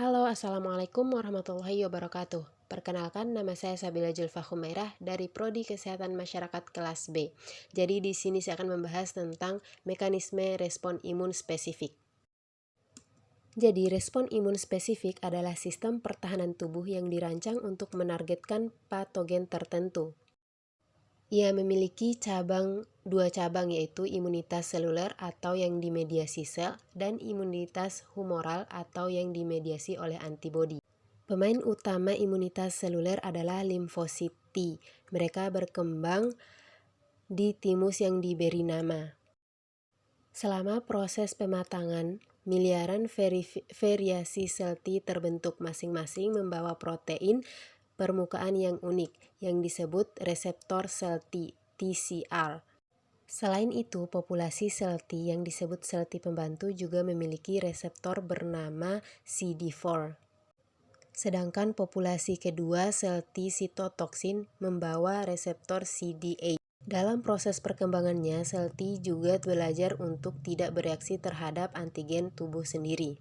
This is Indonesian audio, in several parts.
Halo, Assalamualaikum warahmatullahi wabarakatuh. Perkenalkan, nama saya Sabila Julfa Humairah dari Prodi Kesehatan Masyarakat kelas B. Jadi di sini saya akan membahas tentang mekanisme respon imun spesifik. Jadi respon imun spesifik adalah sistem pertahanan tubuh yang dirancang untuk menargetkan patogen tertentu. Ia memiliki dua cabang yaitu imunitas seluler atau yang dimediasi sel dan imunitas humoral atau yang dimediasi oleh antibodi. Pemain utama imunitas seluler adalah limfosit T. Mereka berkembang di timus yang diberi nama. Selama proses pematangan, miliaran variasi sel T terbentuk masing-masing membawa protein permukaan yang unik yang disebut reseptor sel T, TCR. Selain itu, populasi sel T yang disebut sel T pembantu juga memiliki reseptor bernama CD4. Sedangkan populasi kedua sel T sitotoksin membawa reseptor CD8. Dalam proses perkembangannya, sel T juga belajar untuk tidak bereaksi terhadap antigen tubuh sendiri.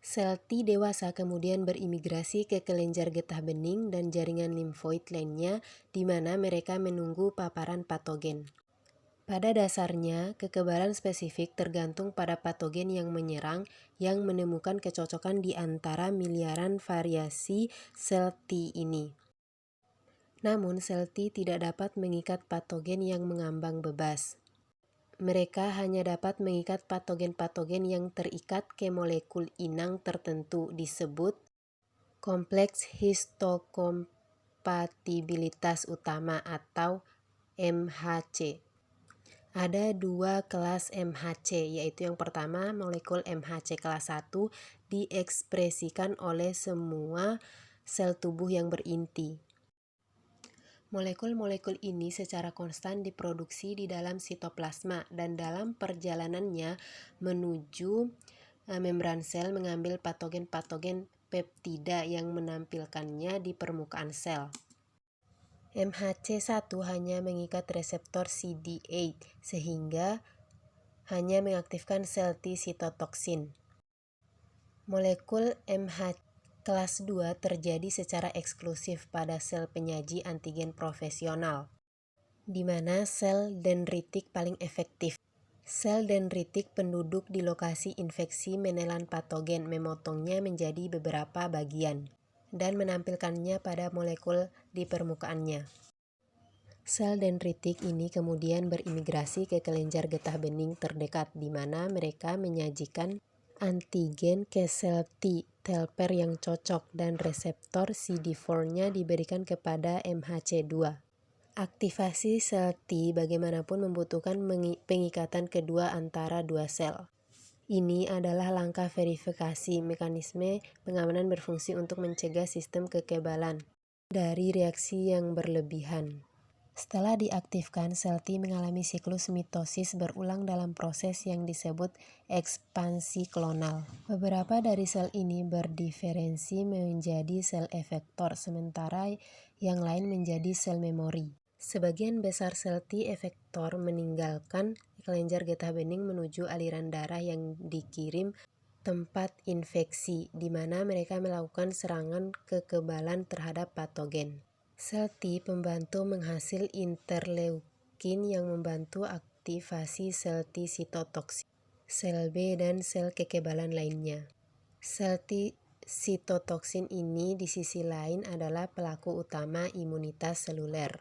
Sel T dewasa kemudian berimigrasi ke kelenjar getah bening dan jaringan limfoid lainnya, di mana mereka menunggu paparan patogen. Pada dasarnya, kekebalan spesifik tergantung pada patogen yang menyerang yang menemukan kecocokan di antara miliaran variasi sel T ini. Namun, sel T tidak dapat mengikat patogen yang mengambang bebas. Mereka hanya dapat mengikat patogen-patogen yang terikat ke molekul inang tertentu disebut kompleks histokompatibilitas utama atau MHC. Ada dua kelas MHC, yaitu yang pertama molekul MHC kelas 1 diekspresikan oleh semua sel tubuh yang berinti. Molekul-molekul ini secara konstan diproduksi di dalam sitoplasma dan dalam perjalanannya menuju membran sel mengambil patogen-patogen peptida yang menampilkannya di permukaan sel. MHC1 hanya mengikat reseptor CD8 sehingga hanya mengaktifkan sel T sitotoksin. Molekul MHC kelas 2 terjadi secara eksklusif pada sel penyaji antigen profesional, di mana sel dendritik paling efektif. Sel dendritik penduduk di lokasi infeksi menelan patogen, memotongnya menjadi beberapa bagian, dan menampilkannya pada molekul di permukaannya. Sel dendritik ini kemudian berimigrasi ke kelenjar getah bening terdekat, di mana mereka menyajikan antigen ke sel T helper yang cocok dan reseptor CD4-nya diberikan kepada MHC2. Aktivasi sel T bagaimanapun membutuhkan pengikatan kedua antara dua sel. Ini adalah langkah verifikasi mekanisme pengamanan berfungsi untuk mencegah sistem kekebalan dari reaksi yang berlebihan. Setelah diaktifkan, sel T mengalami siklus mitosis berulang dalam proses yang disebut ekspansi klonal. Beberapa dari sel ini berdiferensi menjadi sel efektor, sementara yang lain menjadi sel memori. Sebagian besar sel T efektor meninggalkan kelenjar getah bening menuju aliran darah yang dikirim tempat infeksi, di mana mereka melakukan serangan kekebalan terhadap patogen. Sel T pembantu menghasil interleukin yang membantu aktivasi sel T sitotoksin, sel B, dan sel kekebalan lainnya. Sel T sitotoksin ini di sisi lain adalah pelaku utama imunitas seluler.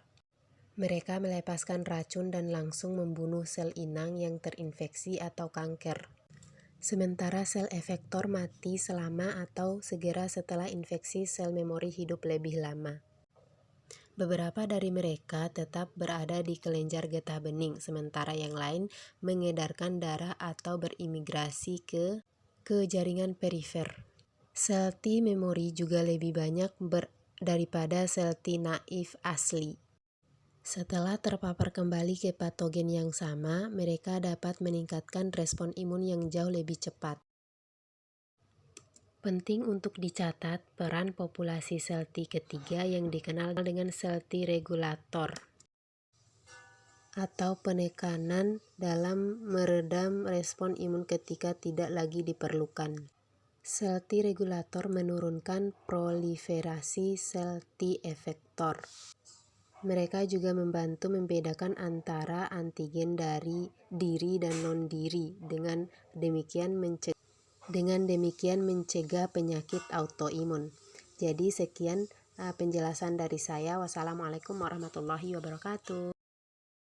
Mereka melepaskan racun dan langsung membunuh sel inang yang terinfeksi atau kanker. Sementara sel efektor mati selama atau segera setelah infeksi, sel memori hidup lebih lama. Beberapa dari mereka tetap berada di kelenjar getah bening, sementara yang lain mengedarkan darah atau berimigrasi ke jaringan perifer. Sel T memori juga lebih banyak daripada sel T naif asli. Setelah terpapar kembali ke patogen yang sama, mereka dapat meningkatkan respon imun yang jauh lebih cepat. Penting untuk dicatat peran populasi sel T ketiga yang dikenal dengan sel T regulator atau penekanan dalam meredam respon imun ketika tidak lagi diperlukan. Sel T regulator menurunkan proliferasi sel T effector. Mereka juga membantu membedakan antara antigen dari diri dan non-diri. Dengan demikian mencegah penyakit autoimun. Jadi sekian penjelasan dari saya. Wassalamualaikum warahmatullahi wabarakatuh.